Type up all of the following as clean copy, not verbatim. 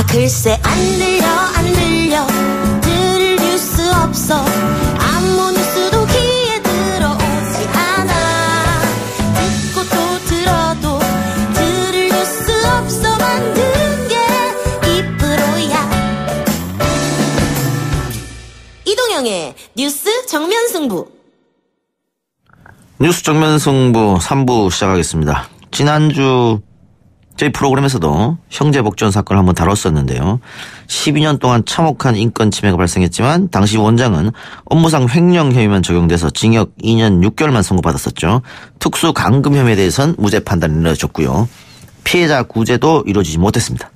글쎄 안 들려 들을 뉴스 없어 아무 뉴스도 귀에 들어오지 않아 듣고 또 들어도 들을 뉴스 없어 만든 게 이 프로야. 이동영의 뉴스 정면 승부. 뉴스 정면 승부 3부 시작하겠습니다. 지난주 저희 프로그램에서도 형제복전 사건을 한번 다뤘었는데요. 12년 동안 참혹한 인권 침해가 발생했지만 당시 원장은 업무상 횡령 혐의만 적용돼서 징역 2년 6개월만 선고받았었죠. 특수 감금 혐의에 대해서는 무죄 판단이 내려졌고요. 피해자 구제도 이루어지지 못했습니다.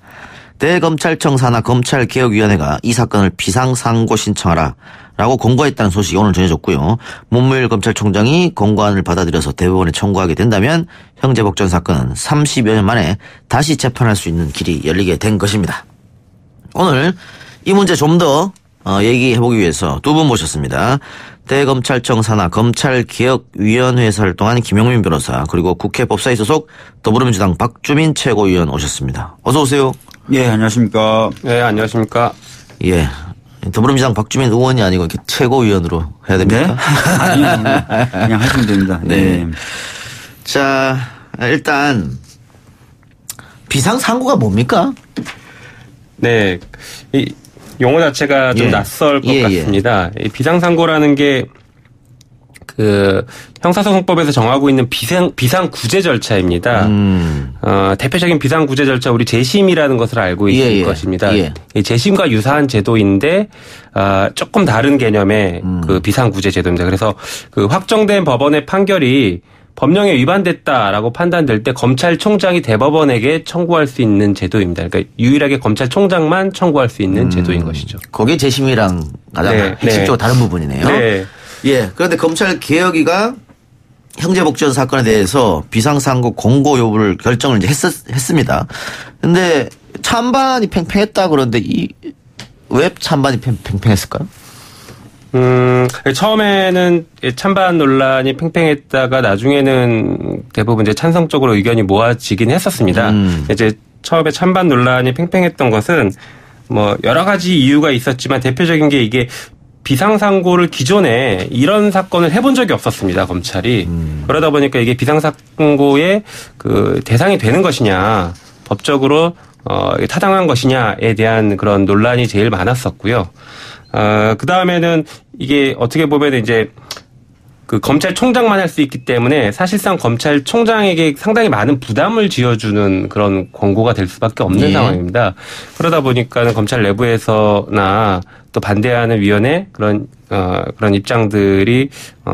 대검찰청 산하 검찰개혁위원회가 이 사건을 비상상고 신청하라 라고 공고했다는 소식이 오늘 전해졌고요. 문무일 검찰총장이 공고안을 받아들여서 대법원에 청구하게 된다면 형제복전 사건은 30여 년 만에 다시 재판할 수 있는 길이 열리게 된 것입니다. 오늘 이 문제 좀 더 얘기해보기 위해서 두 분 모셨습니다. 대검찰청 산하 검찰개혁위원회에서 활동한 김용민 변호사, 그리고 국회 법사위 소속 더불어민주당 박주민 최고위원 오셨습니다. 어서 오세요. 예, 안녕하십니까. 네, 안녕하십니까. 예. 더불어민주당 박주민 의원이 아니고 이렇게 최고위원으로 해야 됩니까? 네? 아니요. 그냥 하시면 됩니다. 네. 자, 일단 비상상고가 뭡니까? 네. 이 용어 자체가 좀 낯설 것 같습니다. 이 비상상고라는 게 형사소송법에서 정하고 있는 비상구제 절차입니다. 대표적인 비상구제 절차 우리 재심이라는 것을 알고 있을 것입니다. 이 재심과 유사한 제도인데 조금 다른 개념의 그 비상구제 제도입니다. 그래서 그 확정된 법원의 판결이 법령에 위반됐다라고 판단될 때 검찰총장이 대법원에게 청구할 수 있는 제도입니다. 그러니까 유일하게 검찰총장만 청구할 수 있는 제도인 것이죠. 그게 재심이랑 가장 핵심적으로 다른 부분이네요. 네. 예. 그런데 검찰개혁위가 형제복전 사건에 대해서 비상상고 공고 여부를 결정을 이제 했습니다. 근데 찬반이 팽팽했다 그러는데 왜 찬반이 팽팽했을까요? 처음에는 찬반 논란이 팽팽했다가 나중에는 대부분 이제 찬성 쪽으로 의견이 모아지긴 했었습니다. 이제 처음에 찬반 논란이 팽팽했던 것은 뭐 여러 가지 이유가 있었지만 대표적인 게 이게 비상상고를 기존에 이런 사건을 해본 적이 없었습니다, 검찰이. 그러다 보니까 이게 비상상고의 그 대상이 되는 것이냐, 법적으로 타당한 것이냐에 대한 그런 논란이 제일 많았었고요. 그 다음에는 이게 어떻게 보면 이제 그 검찰총장만 할 수 있기 때문에 사실상 검찰총장에게 상당히 많은 부담을 지어주는 그런 권고가 될 수밖에 없는 상황입니다. 그러다 보니까는 검찰 내부에서나 또 반대하는 위원회 그런 입장들이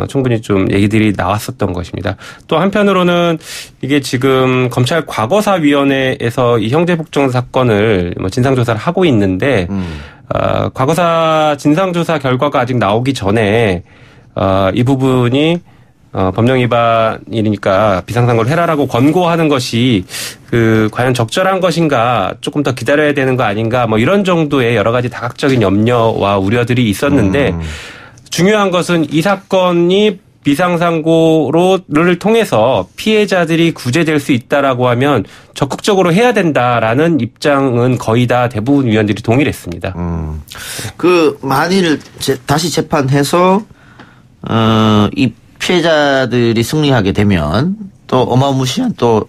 충분히 좀 얘기들이 나왔었던 것입니다. 또 한편으로는 이게 지금 검찰 과거사위원회에서 이 형제복전 사건을 진상조사를 하고 있는데 과거사 진상조사 결과가 아직 나오기 전에 이 부분이 법령 위반이니까 비상상고를 해라라고 권고하는 것이 과연 적절한 것인가, 조금 더 기다려야 되는 거 아닌가, 뭐 이런 정도의 여러 가지 다각적인 염려와 우려들이 있었는데 중요한 것은 이 사건이 비상상고를 통해서 피해자들이 구제될 수 있다라고 하면 적극적으로 해야 된다라는 입장은 거의 다 대부분 위원들이 동일했습니다. 만일 다시 재판해서 이 피해자들이 승리하게 되면 또 어마무시한 또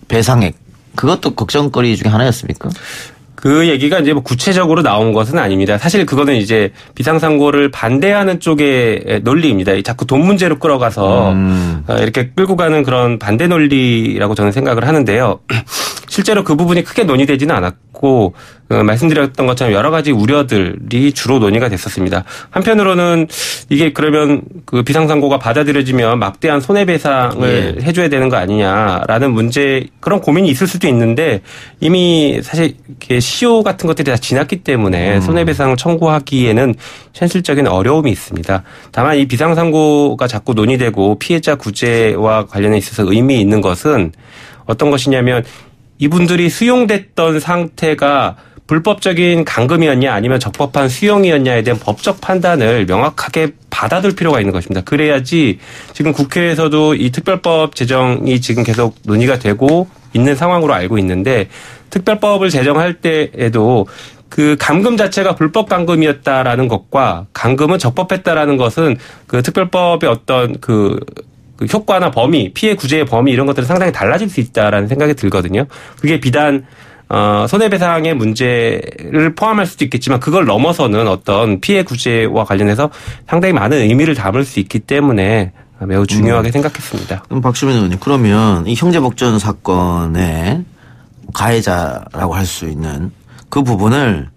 배상액, 그것도 걱정거리 중에 하나였습니까? 그 얘기가 이제 뭐 구체적으로 나온 것은 아닙니다. 사실 그거는 이제 비상상고를 반대하는 쪽의 논리입니다. 자꾸 돈 문제로 끌어가서 이렇게 끌고 가는 그런 반대 논리라고 저는 생각을 하는데요. 실제로 그 부분이 크게 논의되지는 않았고 말씀드렸던 것처럼 여러 가지 우려들이 주로 논의가 됐었습니다. 한편으로는 이게 그러면 그 비상상고가 받아들여지면 막대한 손해배상을 해줘야 되는 거 아니냐라는 문제, 그런 고민이 있을 수도 있는데 이미 사실 이렇게 시효 같은 것들이 다 지났기 때문에 손해배상을 청구하기에는 현실적인 어려움이 있습니다. 다만 이 비상상고가 자꾸 논의되고 피해자 구제와 관련해 있어서 의미 있는 것은 어떤 것이냐면 이분들이 수용됐던 상태가 불법적인 감금이었냐 아니면 적법한 수용이었냐에 대한 법적 판단을 명확하게 받아둘 필요가 있는 것입니다. 그래야지 지금 국회에서도 이 특별법 제정이 지금 계속 논의가 되고 있는 상황으로 알고 있는데 특별법을 제정할 때에도 그 감금 자체가 불법 감금이었다라는 것과 감금은 적법했다라는 것은 그 특별법의 어떤 그 효과나 범위, 피해 구제의 범위 이런 것들은 상당히 달라질 수 있다라는 생각이 들거든요. 그게 비단 손해배상의 문제를 포함할 수도 있겠지만 그걸 넘어서는 어떤 피해 구제와 관련해서 상당히 많은 의미를 담을 수 있기 때문에 매우 중요하게 생각했습니다. 그럼 박주민 의원님, 그러면 이 형제복전 사건의 가해자라고 할 수 있는 그 부분을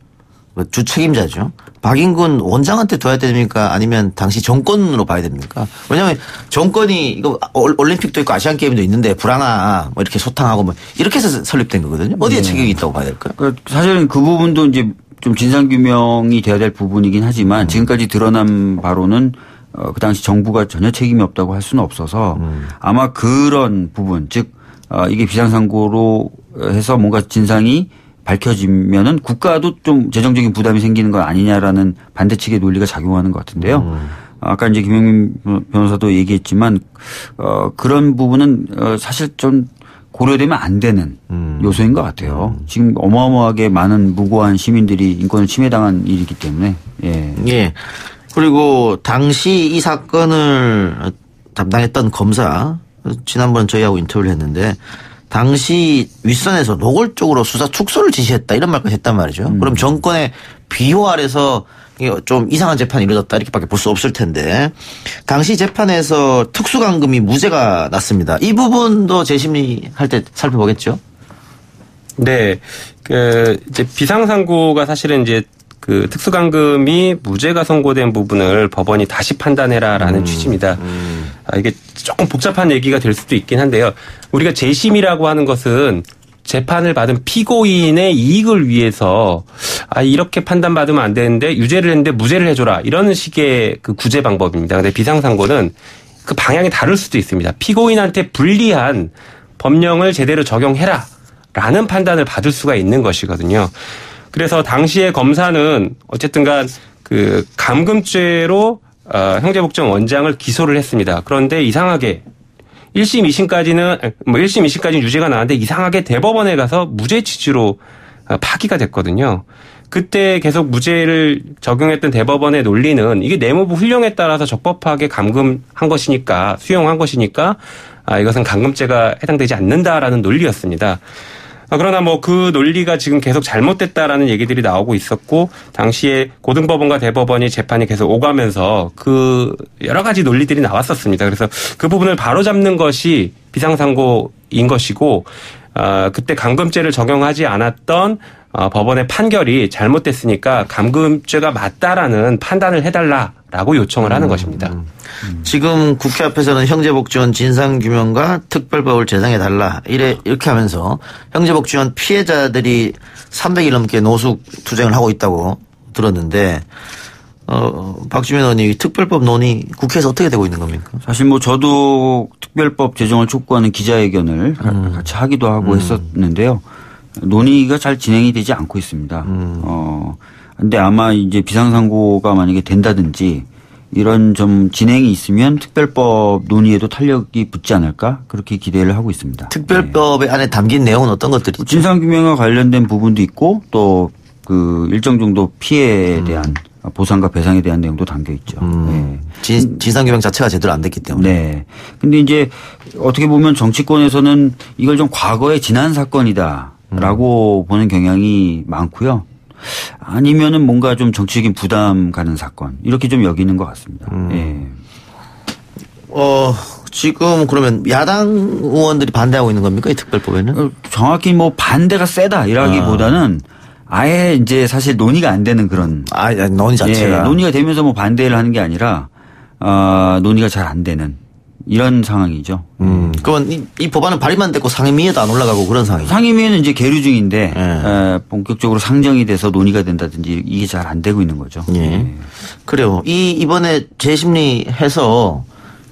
주 책임자죠. 박인군 원장한테 둬야 됩니까? 아니면 당시 정권으로 봐야 됩니까? 왜냐하면 정권이 이거 올림픽도 있고 아시안 게임도 있는데 불안하 뭐 이렇게 소탕하고 뭐 이렇게 해서 설립된 거거든요. 어디에 책임이 있다고 봐야 될까요? 사실은 그 부분도 이제 좀 진상규명이 돼야 될 부분이긴 하지만 지금까지 드러난 바로는 그 당시 정부가 전혀 책임이 없다고 할 수는 없어서 아마 그런 부분 즉 이게 비상상고로 해서 뭔가 진상이 밝혀지면은 국가도 좀 재정적인 부담이 생기는 거 아니냐라는 반대측의 논리가 작용하는 것 같은데요. 아까 이제 김영민 변호사도 얘기했지만 그런 부분은 사실 좀 고려되면 안 되는 요소인 것 같아요. 지금 어마어마하게 많은 무고한 시민들이 인권을 침해당한 일이기 때문에. 예. 예. 그리고 당시 이 사건을 담당했던 검사 지난번 저희하고 인터뷰를 했는데 당시 윗선에서 노골적으로 수사 축소를 지시했다 이런 말까지 했단 말이죠. 그럼 정권의 비호 아래서 좀 이상한 재판이 이루어졌다 이렇게밖에 볼 수 없을 텐데 당시 재판에서 특수감금이 무죄가 났습니다. 이 부분도 재심리할 때 살펴보겠죠? 네. 이제 비상상고가 사실은 이제 그 특수감금이 무죄가 선고된 부분을 법원이 다시 판단해라라는 취지입니다. 이게 조금 복잡한 얘기가 될 수도 있긴 한데요. 우리가 재심이라고 하는 것은 재판을 받은 피고인의 이익을 위해서 이렇게 판단받으면 안 되는데 유죄를 했는데 무죄를 해줘라 이런 식의 그 구제 방법입니다. 근데 비상상고는 그 방향이 다를 수도 있습니다. 피고인한테 불리한 법령을 제대로 적용해라라는 판단을 받을 수가 있는 것이거든요. 그래서 당시에 검사는 어쨌든간 그 감금죄로 형제복전 원장을 기소를 했습니다. 그런데 이상하게 1심, 2심까지는 1심, 2심까지는 유죄가 나왔는데 이상하게 대법원에 가서 무죄 취지로 파기가 됐거든요. 그때 계속 무죄를 적용했던 대법원의 논리는 이게 내무부 훈령에 따라서 적법하게 감금한 것이니까 수용한 것이니까 이것은 감금죄가 해당되지 않는다라는 논리였습니다. 그러나 뭐 그 논리가 지금 계속 잘못됐다라는 얘기들이 나오고 있었고 당시에 고등법원과 대법원이 재판이 계속 오가면서 그 여러 가지 논리들이 나왔었습니다. 그래서 그 부분을 바로잡는 것이 비상상고인 것이고 그때 감금죄를 적용하지 않았던 법원의 판결이 잘못됐으니까 감금죄가 맞다라는 판단을 해달라라고 요청을 하는 것입니다. 지금 국회 앞에서는 형제복지원 진상규명과 특별법을 제정해달라 이렇게 하면서 형제복지원 피해자들이 300일 넘게 노숙 투쟁을 하고 있다고 들었는데 박주민 의원이 특별법 논의 국회에서 어떻게 되고 있는 겁니까? 사실 뭐 저도 특별법 제정을 촉구하는 기자회견을 같이 하기도 하고 했었는데요. 논의가 잘 진행이 되지 않고 있습니다. 근데 아마 이제 비상상고가 만약에 된다든지 이런 좀 진행이 있으면 특별법 논의에도 탄력이 붙지 않을까 그렇게 기대를 하고 있습니다. 특별법의 안에 담긴 내용은 어떤 것들이 있죠? 진상규명과 관련된 부분도 있고 또 그 일정 정도 피해에 대한 보상과 배상에 대한 내용도 담겨 있죠. 네. 진상규명 자체가 제대로 안 됐기 때문에. 네. 근데 이제 어떻게 보면 정치권에서는 이걸 좀 과거에 지난 사건이다라고 보는 경향이 많고요. 아니면은 뭔가 좀 정치적인 부담 가는 사건 이렇게 좀 여기는 것 같습니다. 예. 지금 그러면 야당 의원들이 반대하고 있는 겁니까 이 특별법에는? 정확히 뭐 반대가 세다 이라기보다는 아예 이제 사실 논의가 안 되는 그런. 논의 자체가. 예, 논의가 되면서 뭐 반대를 하는 게 아니라 논의가 잘 안 되는 이런 상황이죠. 그건 이 법안은 발의만 됐고 상임위에도 안 올라가고 그런 상황이죠. 상임위에는 이제 계류 중인데 본격적으로 상정이 돼서 논의가 된다든지 이게 잘 안 되고 있는 거죠. 예. 네. 그래요. 이번에 재심리해서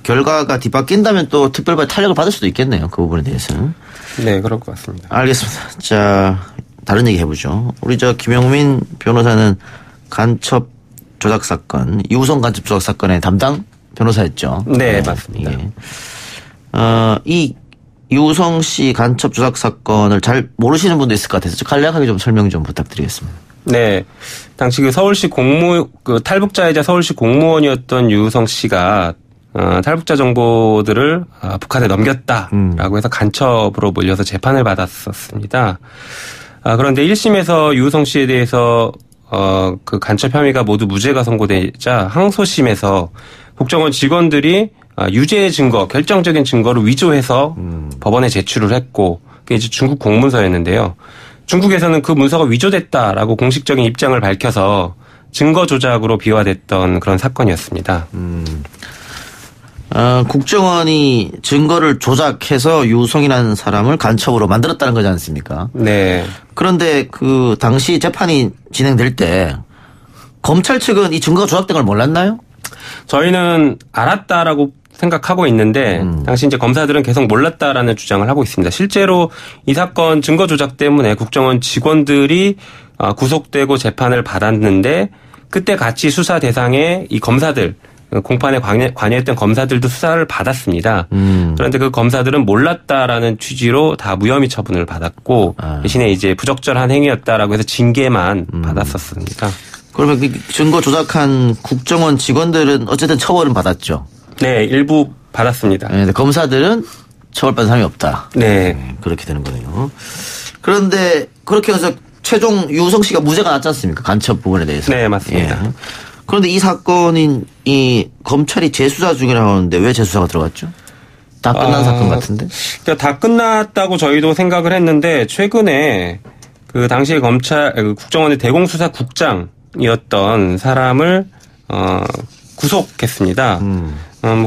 결과가 뒤바뀐다면 또 특별법에 탄력을 받을 수도 있겠네요. 그 부분에 대해서는. 네, 그럴 것 같습니다. 알겠습니다. 자, 다른 얘기 해보죠. 우리 김영민 변호사는 간첩 조작 사건, 이우성 간첩 조작 사건의 담당 변호사였죠. 네, 맞습니다. 예. 이 유성 씨 간첩 조작 사건을 잘 모르시는 분도 있을 것 같아서 간략하게 좀 설명 좀 부탁드리겠습니다. 네. 당시 그 서울시 탈북자이자 서울시 공무원이었던 유성 씨가 탈북자 정보들을 북한에 넘겼다라고 해서 간첩으로 몰려서 재판을 받았었습니다. 그런데 1심에서 유성 씨에 대해서 그 간첩 혐의가 모두 무죄가 선고되자 항소심에서 국정원 직원들이 유죄의 증거, 결정적인 증거를 위조해서 법원에 제출을 했고 그게 이제 중국 공문서였는데요. 중국에서는 그 문서가 위조됐다라고 공식적인 입장을 밝혀서 증거 조작으로 비화됐던 그런 사건이었습니다. 국정원이 증거를 조작해서 유성이라는 사람을 간첩으로 만들었다는 거지 않습니까? 네. 그런데 그 당시 재판이 진행될 때 검찰 측은 이 증거가 조작된 걸 몰랐나요? 저희는 알았다라고 생각하고 있는데 당시 이제 검사들은 계속 몰랐다라는 주장을 하고 있습니다. 실제로 이 사건 증거 조작 때문에 국정원 직원들이 구속되고 재판을 받았는데 그때 같이 수사 대상에 이 검사들 공판에 관여했던 검사들도 수사를 받았습니다. 그런데 그 검사들은 몰랐다라는 취지로 다 무혐의 처분을 받았고 대신에 이제 부적절한 행위였다라고 해서 징계만 받았었습니다. 그러면 그 증거 조작한 국정원 직원들은 어쨌든 처벌은 받았죠? 네, 일부 받았습니다. 네, 검사들은 처벌받은 사람이 없다. 네. 그렇게 되는 거네요. 그런데 그렇게 해서 최종 유성 씨가 무죄가 났지 않습니까? 간첩 부분에 대해서. 네, 맞습니다. 예. 그런데 이 사건이 검찰이 재수사 중이라고 하는데 왜 재수사가 들어갔죠? 다 끝난 사건 같은데? 그러니까 다 끝났다고 저희도 생각을 했는데 최근에 그 당시에 국정원의 대공수사국장이었던 사람을 구속했습니다.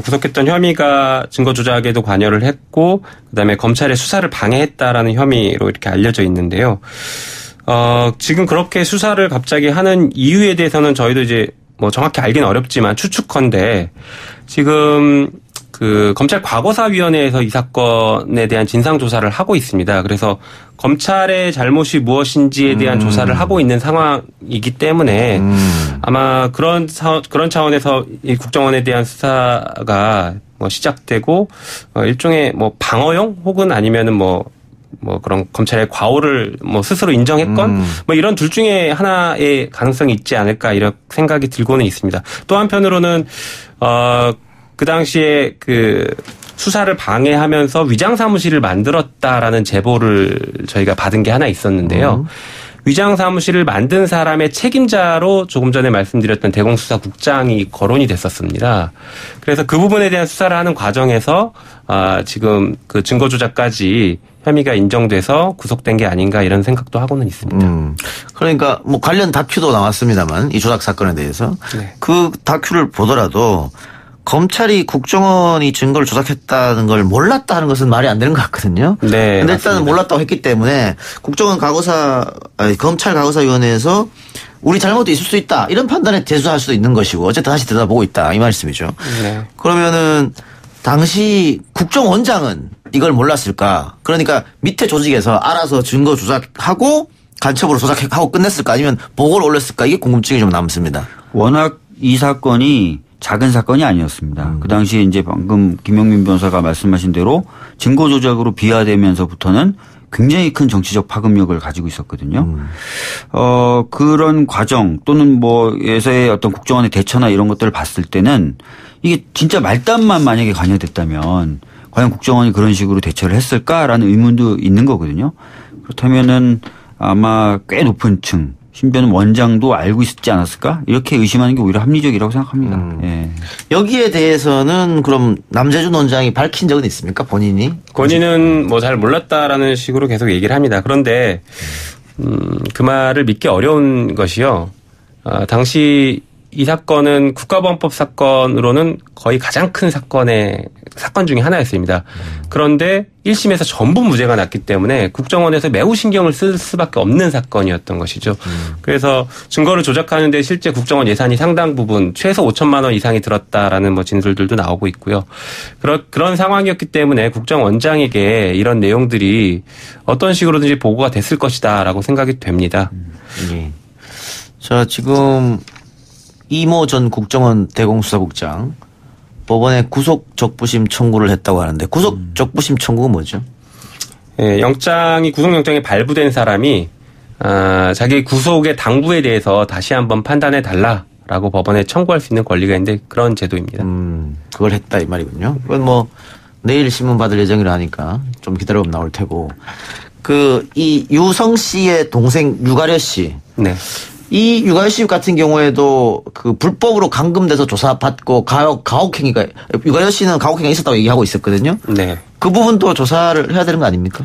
구속했던 혐의가 증거 조작에도 관여를 했고 그다음에 검찰의 수사를 방해했다라는 혐의로 이렇게 알려져 있는데요. 지금 그렇게 수사를 갑자기 하는 이유에 대해서는 저희도 이제 뭐 정확히 알기는 어렵지만 추측컨대 지금 그 검찰 과거사위원회에서 이 사건에 대한 진상 조사를 하고 있습니다. 그래서 검찰의 잘못이 무엇인지에 대한 조사를 하고 있는 상황이기 때문에 아마 그런 차원에서 이 국정원에 대한 수사가 뭐 시작되고 일종의 뭐 방어용 혹은 아니면은 뭐 그런 검찰의 과오를 뭐 스스로 인정했건 뭐 이런 둘 중에 하나의 가능성이 있지 않을까 이런 생각이 들고는 있습니다. 또 한편으로는 그 당시에 그 수사를 방해하면서 위장 사무실을 만들었다라는 제보를 저희가 받은 게 하나 있었는데요. 위장 사무실을 만든 사람의 책임자로 조금 전에 말씀드렸던 대공수사국장이 거론이 됐었습니다. 그래서 그 부분에 대한 수사를 하는 과정에서 지금 그 증거 조작까지 혐의가 인정돼서 구속된 게 아닌가 이런 생각도 하고는 있습니다. 그러니까 뭐 관련 다큐도 나왔습니다만 이 조작 사건에 대해서 네. 그 다큐를 보더라도 검찰이 국정원이 증거를 조작했다는 걸 몰랐다 하는 것은 말이 안 되는 것 같거든요. 네. 근데 일단은 몰랐다고 했기 때문에 국정원 검찰 과거사위원회에서 우리 잘못도 있을 수 있다 이런 판단에 대수할 수도 있는 것이고 어쨌든 다시 들여다보고 있다 이 말씀이죠. 네. 그러면은 당시 국정원장은 이걸 몰랐을까? 그러니까 밑에 조직에서 알아서 증거 조작하고 간첩으로 조작하고 끝냈을까? 아니면 보고를 올렸을까? 이게 궁금증이 좀 남습니다. 워낙 이 사건이 작은 사건이 아니었습니다. 그 당시에 이제 방금 김용민 변호사가 말씀하신 대로 증거 조작으로 비화되면서부터는 굉장히 큰 정치적 파급력을 가지고 있었거든요. 그런 과정 또는 뭐에서의 어떤 국정원의 대처나 이런 것들을 봤을 때는 이게 진짜 말단만 만약에 관여됐다면 과연 국정원이 그런 식으로 대처를 했을까라는 의문도 있는 거거든요. 그렇다면은 아마 꽤 높은 층, 심지어는 원장도 알고 있지 않았을까? 이렇게 의심하는 게 오히려 합리적이라고 생각합니다. 예. 여기에 대해서는 그럼 남재준 원장이 밝힌 적은 있습니까? 본인은 뭐 잘 몰랐다라는 식으로 계속 얘기를 합니다. 그런데 그 말을 믿기 어려운 것이요. 당시 이 사건은 국가보안법 사건으로는 거의 가장 큰 사건 중에 하나였습니다. 그런데 1심에서 전부 무죄가 났기 때문에 국정원에서 매우 신경을 쓸 수밖에 없는 사건이었던 것이죠. 그래서 증거를 조작하는데 실제 국정원 예산이 상당 부분 최소 5천만 원 이상이 들었다라는 뭐 진술들도 나오고 있고요. 그런 상황이었기 때문에 국정원장에게 이런 내용들이 어떤 식으로든지 보고가 됐을 것이다라고 생각이 됩니다. 예. 자, 지금 이모 전 국정원 대공수사국장 법원에 구속 적부심 청구를 했다고 하는데 구속 적부심 청구가 뭐죠? 예, 구속영장이 발부된 사람이 자기 구속의 당부에 대해서 다시 한번 판단해 달라라고 법원에 청구할 수 있는 권리가 있는데 그런 제도입니다. 그걸 했다 이 말이군요. 그건 뭐 내일 신문 받을 예정이라 하니까 좀 기다려보면 나올 테고. 이 유성 씨의 동생 유가려 씨. 네. 이 유가려 씨 같은 경우에도 그 불법으로 감금돼서 조사받고 가혹행위가, 유가려 씨는 가혹행위가 있었다고 얘기하고 있었거든요. 네. 그 부분도 조사를 해야 되는 거 아닙니까?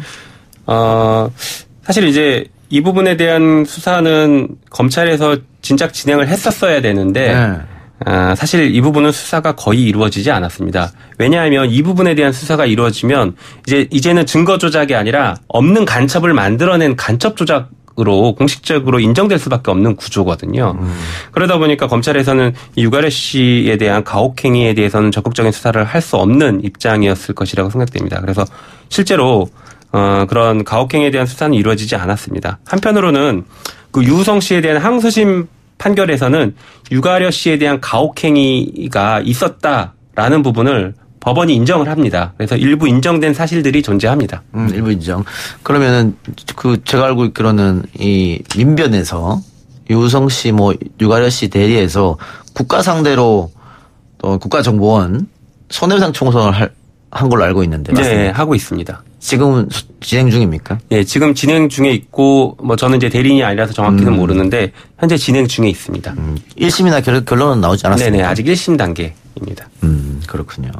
사실 이제 이 부분에 대한 수사는 검찰에서 진작 진행을 했었어야 되는데, 사실 이 부분은 수사가 거의 이루어지지 않았습니다. 왜냐하면 이 부분에 대한 수사가 이루어지면 이제는 증거 조작이 아니라 없는 간첩을 만들어낸 간첩 조작으로 공식적으로 인정될 수밖에 없는 구조거든요. 그러다 보니까 검찰에서는 이 유가려 씨에 대한 가혹행위에 대해서는 적극적인 수사를 할 수 없는 입장이었을 것이라고 생각됩니다. 그래서 실제로 그런 가혹행위에 대한 수사는 이루어지지 않았습니다. 한편으로는 그 유성 씨에 대한 항소심 판결에서는 유가려 씨에 대한 가혹행위가 있었다라는 부분을 법원이 인정을 합니다. 그래서 일부 인정된 사실들이 존재합니다. 일부 인정. 그러면은 제가 알고 있기로는 이 민변에서 유성 씨 유가려 씨 대리해서 국가 상대로 또 국가정보원 손해배상 청구서를 한 걸로 알고 있는데 맞습니까? 네, 하고 있습니다. 지금은 진행 중입니까? 네, 지금 진행 중에 있고 저는 이제 대리인이 아니라서 정확히는 모르는데 현재 진행 중에 있습니다. 1심이나 결론은 나오지 않았습니까? 네네, 아직 1심 단계입니다. 그렇군요.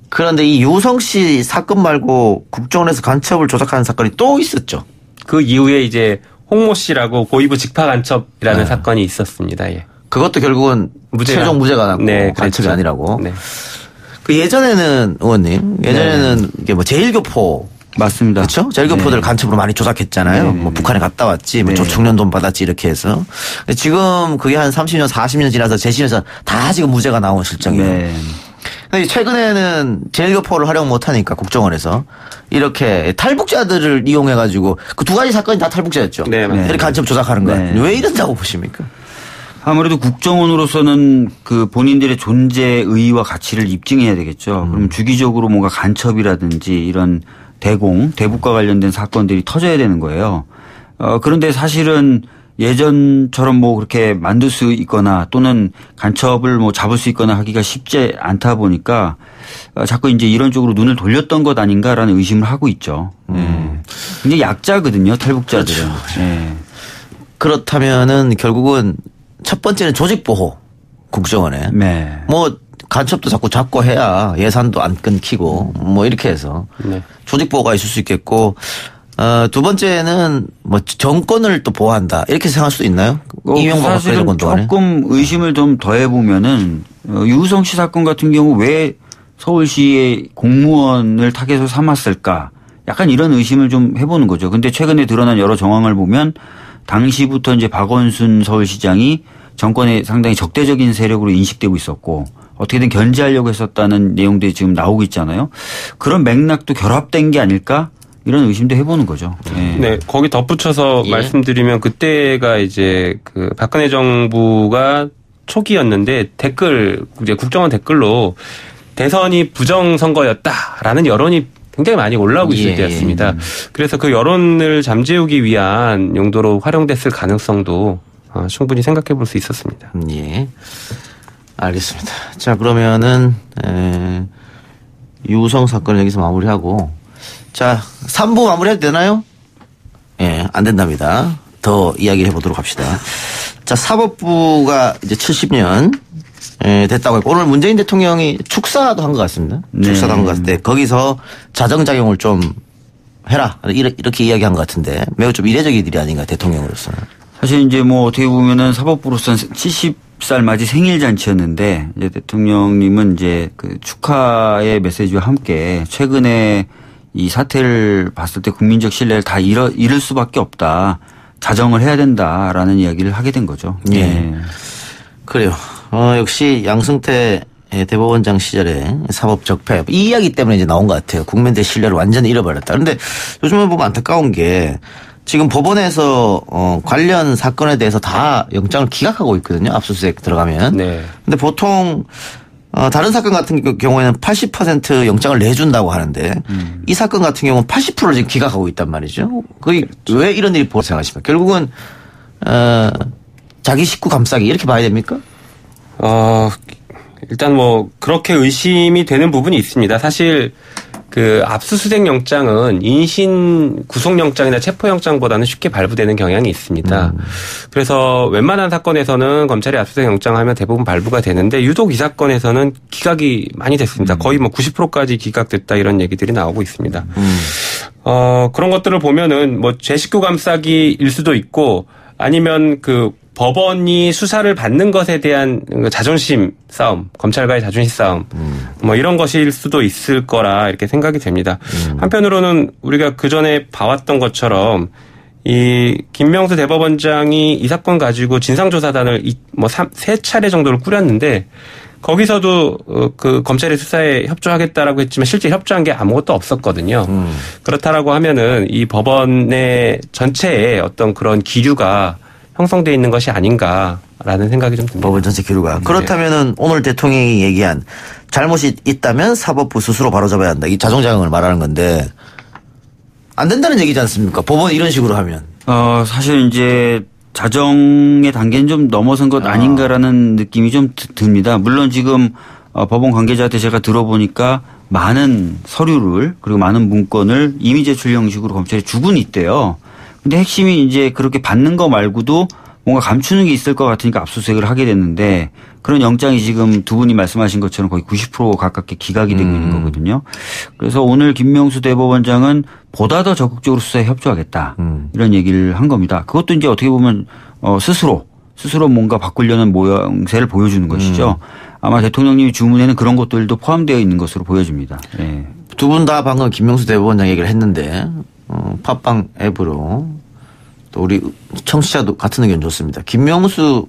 그런데 이 유성 씨 사건 말고 국정원에서 간첩을 조작하는 사건이 또 있었죠. 그 이후에 이제 홍모 씨라고 고위부 직파 간첩이라는 사건이 있었습니다. 예. 그것도 결국은 최종 무죄가 나고 간첩이 아니라고. 네. 그 예전에는 의원님, 이게 제1교포 맞습니다. 그렇죠? 제1교포들 간첩으로 많이 조작했잖아요. 북한에 갔다 왔지, 조청년 돈 받았지 이렇게 해서. 근데 지금 그게 한 30년, 40년 지나서 재심에서 다 지금 무죄가 나온 실정이에요. 근데 최근에는 제1교포를 활용 못하니까 국정원에서 이렇게 탈북자들을 이용해가지고 그 두 가지 사건이 다 탈북자였죠. 네, 이렇게 간첩 조작하는 거예요. 왜 이런다고 보십니까? 아무래도 국정원으로서는 그 본인들의 존재의의와 가치를 입증해야 되겠죠. 그럼 주기적으로 뭔가 간첩이라든지 이런 대북과 관련된 사건들이 터져야 되는 거예요. 그런데 사실은 예전처럼 그렇게 만들 수 있거나 또는 간첩을 잡을 수 있거나 하기가 쉽지 않다 보니까 자꾸 이제 이런 쪽으로 눈을 돌렸던 것 아닌가라는 의심을 하고 있죠. 굉장히 약자거든요, 탈북자들은. 그렇죠. 그렇다면은 결국은 첫 번째는 조직보호 국정원에. 간첩도 자꾸 잡고 해야 예산도 안 끊기고 이렇게 해서 조직보호가 있을 수 있겠고 두 번째는 정권을 또 보호한다 이렇게 생각할 수도 있나요? 이명박 박근혜 정권 동안에. 조금 의심을 좀 더해보면은 유성 씨 사건 같은 경우 왜 서울시의 공무원을 타겟으로 삼았을까? 약간 이런 의심을 좀 해보는 거죠. 근데 최근에 드러난 여러 정황을 보면 당시부터 이제 박원순 서울시장이 정권에 상당히 적대적인 세력으로 인식되고 있었고 어떻게든 견제하려고 했었다는 내용들이 지금 나오고 있잖아요. 그런 맥락도 결합된 게 아닐까? 이런 의심도 해보는 거죠. 네, 거기 덧붙여서 말씀드리면 그때가 이제 그 박근혜 정부가 초기였는데 이제 국정원 댓글로 대선이 부정선거였다라는 여론이 굉장히 많이 올라오고 있을 때였습니다. 그래서 그 여론을 잠재우기 위한 용도로 활용됐을 가능성도 충분히 생각해 볼 수 있었습니다. 알겠습니다. 자, 그러면은 유성 사건을 여기서 마무리하고 자, 3부 마무리해도 되나요? 안 된답니다. 더 이야기를 해보도록 합시다. 자, 사법부가 이제 70년 됐다고 했고 오늘 문재인 대통령이 축사도 한 것 같습니다. 축사도 한 것 같은데 거기서 자정작용을 좀 해라 이렇게 이야기한 것 같은데 매우 좀 이례적인 일이 아닌가 대통령으로서는. 사실 이제 어떻게 보면은 사법부로서는 70살 맞이 생일 잔치였는데 이제 대통령님은 이제 그 축하의 메시지와 함께 최근에 이 사태를 봤을 때 국민적 신뢰를 다 잃을 수밖에 없다. 자정을 해야 된다라는 이야기를 하게 된 거죠. 그래요. 역시 양승태 대법원장 시절에 사법 적폐 이 이야기 때문에 이제 나온 것 같아요. 국민들의 신뢰를 완전히 잃어버렸다. 그런데 요즘에 보면 안타까운 게 지금 법원에서 관련 사건에 대해서 다 영장을 기각하고 있거든요. 압수수색 들어가면. 근데 보통 다른 사건 같은 경우에는 80% 영장을 내준다고 하는데 이 사건 같은 경우는 80%를 지금 기각하고 있단 말이죠. 그게 왜 이런 일이 벌어지고 생각하십니까? 결국은 자기 식구 감싸기 이렇게 봐야 됩니까? 일단 뭐 그렇게 의심이 되는 부분이 있습니다. 사실 그 압수수색 영장은 인신 구속영장이나 체포영장보다는 쉽게 발부되는 경향이 있습니다. 그래서 웬만한 사건에서는 검찰이 압수수색 영장하면 대부분 발부가 되는데 유독 이 사건에서는 기각이 많이 됐습니다. 거의 뭐 90%까지 기각됐다 이런 얘기들이 나오고 있습니다. 그런 것들을 보면은 뭐 제 식구 감싸기일 수도 있고 아니면 그 법원이 수사를 받는 것에 대한 자존심 싸움, 검찰과의 자존심 싸움, 뭐 이런 것일 수도 있을 거라 이렇게 생각이 됩니다. 한편으로는 우리가 그 전에 봐왔던 것처럼 이 김명수 대법원장이 이 사건 가지고 진상조사단을 세 차례 정도를 꾸렸는데 거기서도 그 검찰의 수사에 협조하겠다라고 했지만 실제 협조한 게 아무것도 없었거든요. 그렇다라고 하면은 이 법원의 전체에 어떤 그런 기류가 형성되어 있는 것이 아닌가라는 생각이 좀 듭니다. 법원 전체 기류가. 네. 그렇다면은 오늘 대통령이 얘기한 잘못이 있다면 사법부 스스로 바로잡아야 한다. 이 자정자강을 말하는 건데 안 된다는 얘기지 않습니까? 법원이 이런 식으로 하면. 사실 이제 자정의 단계는 좀 넘어선 것 아닌가라는 느낌이 좀 듭니다. 물론 지금 법원 관계자한테 제가 들어보니까 많은 서류를 그리고 많은 문건을 이미 제출 형식으로 검찰에 주고는 있대요. 근데 핵심이 이제 그렇게 받는 거 말고도 뭔가 감추는 게 있을 것 같으니까 압수수색을 하게 됐는데 그런 영장이 지금 두 분이 말씀하신 것처럼 거의 90% 가깝게 기각이 되고 있는 거거든요. 그래서 오늘 김명수 대법원장은 보다 더 적극적으로 수사에 협조하겠다 이런 얘기를 한 겁니다. 그것도 이제 어떻게 보면 스스로 뭔가 바꾸려는 모양새를 보여주는 것이죠. 아마 대통령님이 주문에는 그런 것들도 포함되어 있는 것으로 보여집니다. 네. 두 분 다 방금 김명수 대법원장 얘기를 했는데 팟빵 앱으로 또 우리 청취자도 같은 의견 좋습니다. 김명수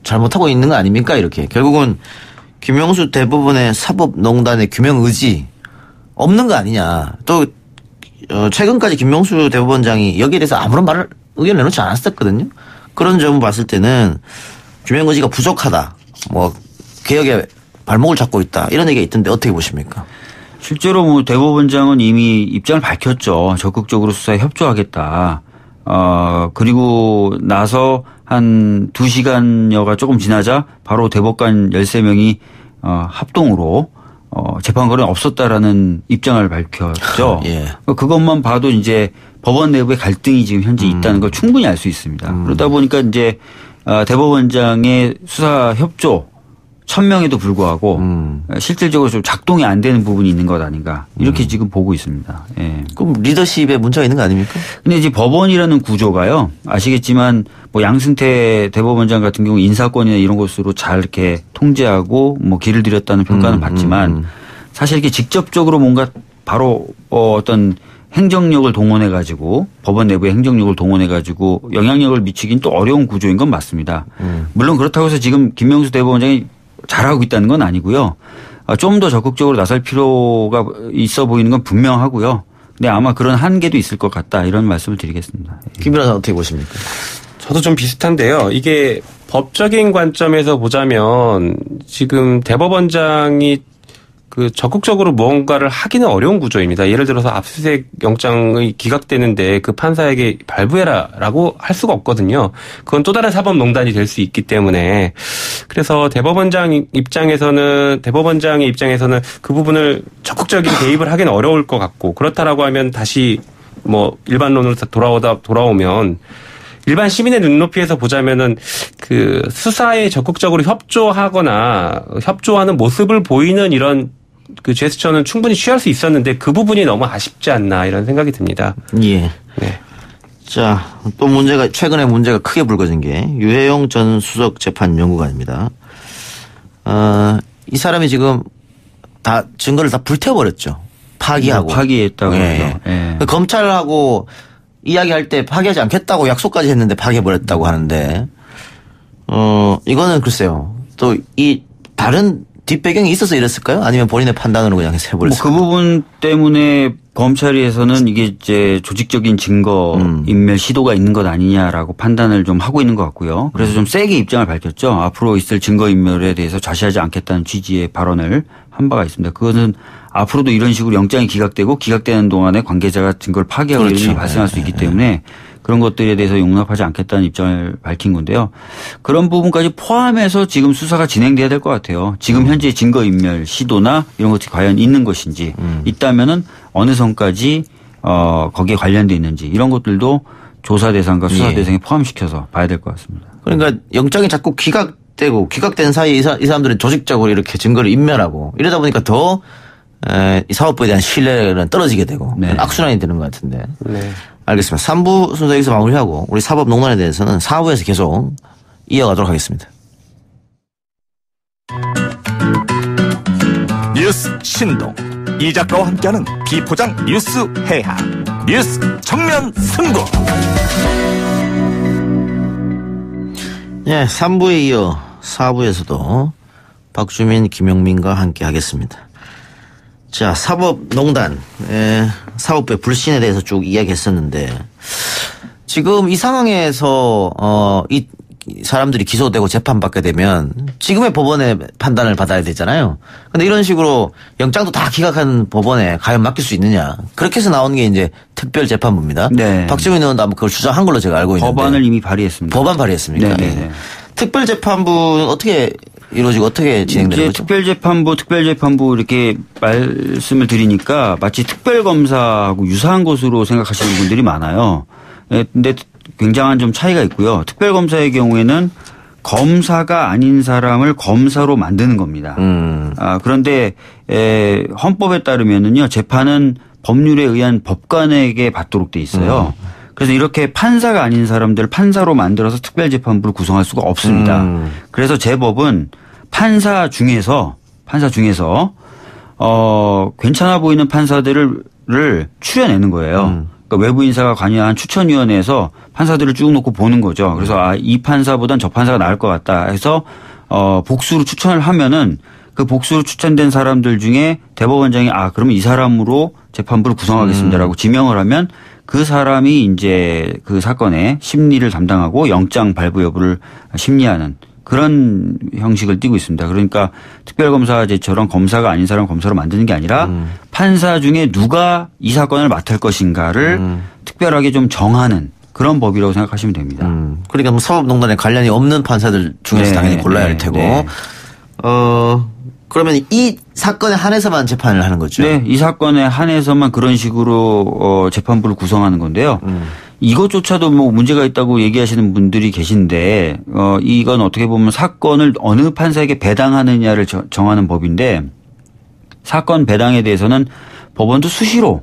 잘못하고 있는 거 아닙니까? 이렇게. 결국은 김명수 대법원의 사법농단의 규명 의지 없는 거 아니냐. 또 최근까지 김명수 대법원장이 여기에 대해서 아무런 의견을 내놓지 않았었거든요. 그런 점을 봤을 때는 규명 의지가 부족하다. 뭐 개혁에 발목을 잡고 있다. 이런 얘기가 있던데 어떻게 보십니까? 실제로 뭐 대법원장은 이미 입장을 밝혔죠. 적극적으로 수사에 협조하겠다. 그리고 나서 한 2시간여가 조금 지나자 바로 대법관 13명이 합동으로 재판거리는 없었다라는 입장을 밝혔죠. 예. 그것만 봐도 이제 법원 내부의 갈등이 지금 현재 있다는 걸 충분히 알 수 있습니다. 그러다 보니까 이제 대법원장의 수사 협조 1000명에도 불구하고 실질적으로 좀 작동이 안 되는 부분이 있는 것 아닌가 이렇게 지금 보고 있습니다. 예. 그럼 리더십에 문제가 있는 거 아닙니까? 근데 이제 법원이라는 구조가요. 아시겠지만 뭐 양승태 대법원장 같은 경우 인사권이나 이런 것으로 잘 이렇게 통제하고 뭐 길을 들였다는 평가는 받지만 사실 이렇게 직접적으로 뭔가 바로 어떤 행정력을 동원해 가지고 법원 내부의 행정력을 동원해 가지고 영향력을 미치긴 또 어려운 구조인 건 맞습니다. 물론 그렇다고 해서 지금 김명수 대법원장이 잘하고 있다는 건 아니고요. 좀 더 적극적으로 나설 필요가 있어 보이는 건 분명하고요. 근데 아마 그런 한계도 있을 것 같다 이런 말씀을 드리겠습니다. 김 변호사 어떻게 보십니까? 저도 좀 비슷한데요. 이게 법적인 관점에서 보자면 지금 대법원장이 그 적극적으로 무언가를 하기는 어려운 구조입니다. 예를 들어서 압수수색 영장이 기각되는데 그 판사에게 발부해라라고 할 수가 없거든요. 그건 또 다른 사법농단이 될 수 있기 때문에 그래서 대법원장의 입장에서는 그 부분을 적극적인 개입을 하기는 어려울 것 같고 그렇다라고 하면 다시 뭐 일반론으로 돌아오면 일반 시민의 눈높이에서 보자면은 그 수사에 적극적으로 협조하는 모습을 보이는 이런 그 제스처는 충분히 취할 수 있었는데 그 부분이 너무 아쉽지 않나 이런 생각이 듭니다. 예. 네. 자, 또 최근에 문제가 크게 불거진 게 유해용 전 수석재판연구관입니다. 이 사람이 지금 다 증거를 다 불태워버렸죠. 파기하고. 파기했다고 예. 예. 검찰하고 이야기할 때 파기하지 않겠다고 약속까지 했는데 파기해버렸다고 하는데, 이거는 글쎄요. 또 이 다른 뒷배경이 있어서 이랬을까요? 아니면 본인의 판단으로 그냥 해버렸을까요? 그 부분 때문에 검찰에서는 이게 이제 조직적인 증거 인멸 시도가 있는 것 아니냐라고 판단을 좀 하고 있는 것 같고요. 그래서 좀 세게 입장을 밝혔죠. 앞으로 있을 증거 인멸에 대해서 좌시하지 않겠다는 취지의 발언을 한 바가 있습니다. 그것은 앞으로도 이런 식으로 영장이 기각되고 기각되는 동안에 관계자가 증거를 파기하고 이런 일이 발생할 수 있기 때문에 그런 것들에 대해서 용납하지 않겠다는 입장을 밝힌 건데요. 그런 부분까지 포함해서 지금 수사가 진행돼야 될 것 같아요. 지금 현재 증거인멸 시도나 이런 것들이 과연 있는 것인지 있다면은 어느 선까지 거기에 관련돼 있는지 이런 것들도 조사 대상과 수사 대상에 포함시켜서 봐야 될 것 같습니다. 그러니까 영장이 자꾸 기각된 사이에 이 사람들은 조직적으로 이렇게 증거를 인멸하고 이러다 보니까 더 이 사법부에 대한 신뢰는 떨어지게 되고 악순환이 되는 것 같은데. 네. 알겠습니다. 3부 순서 여기서 마무리하고 우리 사법농단에 대해서는 4부에서 계속 이어가도록 하겠습니다. 뉴스 신동 이 작가와 함께하는 비포장 뉴스 해학 뉴스 정면 승부. 네, 3부에 이어 4부에서도 박주민, 김용민과 함께하겠습니다. 자, 사법농단, 사법부의 불신에 대해서 쭉 이야기했었는데 지금 이 상황에서 이 사람들이 기소되고 재판받게 되면 지금의 법원의 판단을 받아야 되잖아요. 근데 이런 식으로 영장도 다 기각한 법원에 과연 맡길 수 있느냐. 그렇게 해서 나오는 게 이제 특별재판부입니다. 네. 박주민 의원도 아마 그걸 주장한 걸로 제가 알고 있는데. 법안을 이미 발의했습니다. 법안 발의했습니까? 네. 네. 특별재판부는 어떻게 이루어지고 어떻게 진행되는 거죠? 특별재판부 이렇게 말씀을 드리니까 마치 특별검사하고 유사한 것으로 생각하시는 분들이 많아요. 근데 굉장한 좀 차이가 있고요. 특별검사의 경우에는 검사가 아닌 사람을 검사로 만드는 겁니다. 그런데 헌법에 따르면은요, 재판은 법률에 의한 법관에게 받도록 돼 있어요. 그래서 이렇게 판사가 아닌 사람들을 판사로 만들어서 특별재판부를 구성할 수가 없습니다. 그래서 제법은 판사 중에서 괜찮아 보이는 판사들을 추려내는 거예요. 그러니까 외부 인사가 관여한 추천위원회에서 판사들을 쭉 놓고 보는 거죠. 그래서 이 판사보단 저 판사가 나을 것 같다 해서 복수로 추천을 하면은 그 복수로 추천된 사람들 중에 대법원장이 그러면 이 사람으로 재판부를 구성하겠습니다라고 지명을 하면 그 사람이 이제 그 사건의 심리를 담당하고 영장 발부 여부를 심리하는 그런 형식을 띠고 있습니다. 그러니까 특별검사제처럼 검사가 아닌 사람을 검사로 만드는 게 아니라 판사 중에 누가 이 사건을 맡을 것인가를 특별하게 좀 정하는 그런 법이라고 생각하시면 됩니다. 그러니까 뭐 사법농단에 관련이 없는 판사들 중에서 당연히 골라야 할 테고. 그러면 이 사건에 한해서만 재판을 하는 거죠? 네. 이 사건에 한해서만 그런 식으로 재판부를 구성하는 건데요. 이것조차도 뭐 문제가 있다고 얘기하시는 분들이 계신데 이건 어떻게 보면 사건을 어느 판사에게 배당하느냐를 정하는 법인데 사건 배당에 대해서는 법원도 수시로